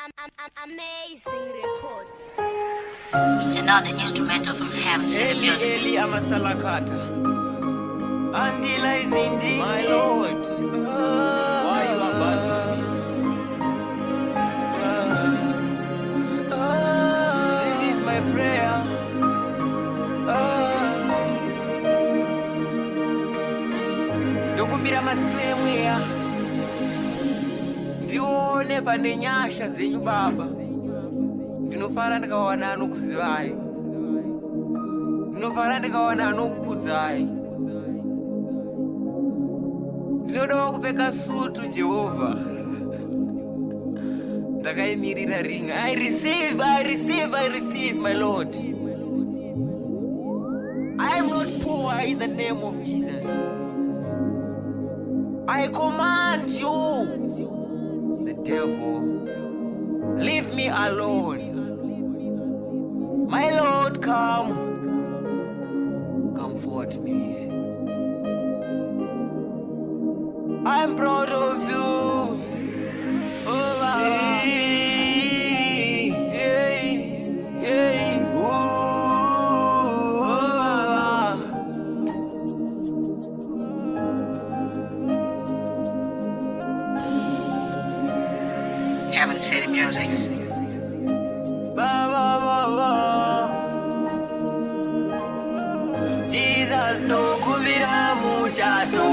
Amazing record. It's another instrumental from heaven to the music. Eli amasalakata. Antylies indeed. My Lord. Why you abandon me? This is my prayer. Ndokumbira maswemu ya ndione pane nyasha dzenyu Baba. Ndinofara ndikawana anokuzivai. Ndinofara ndikawana anokukudzai. Ndinodawo kupfeka sutu Jehovha. Ndakaimirira ringa. I receive, my Lord. I am not poor in the name of Jesus. I command you, the devil, leave me alone. My Lord, comfort me. I'm proud of you. Oh, Baba. Ooh, oh, Baba. Heaven City Music. Jesus no kubira muchato,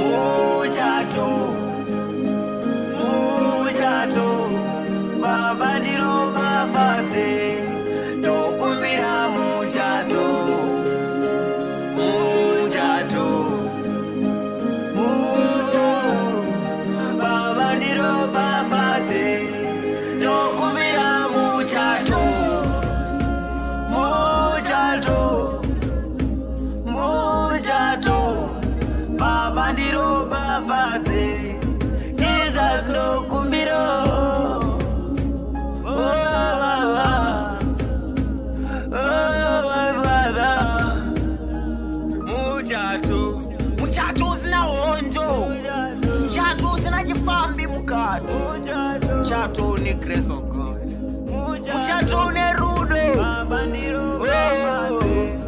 muchato, muchato. Baba ndiro babaze, no kubira muchato, muchato, muchato. Baba ndiro babaze, no kubira muchato. Muchato, Baba ndiro babaze, Jesus no kumbiro. Oh, Baba, oh, my brother. Muchato zina honjo, Muchato zina jifambi mukato, Muchato ni grace of God, Muchato ni rudo, Baba ndiro babaze.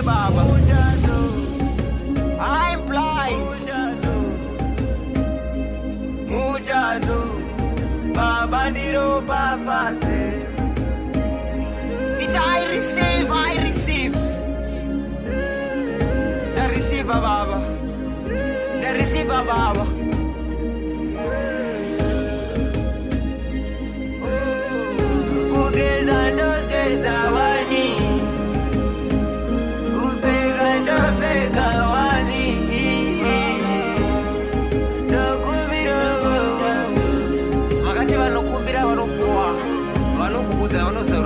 Baba, I'm blind. Muchato, Baba ndiro babaze. It's I receive, Baba. I receive, Baba. Kugeza ndogeza wani. Makati vanokumbira vanopuwa, vanokudza vanosarudza.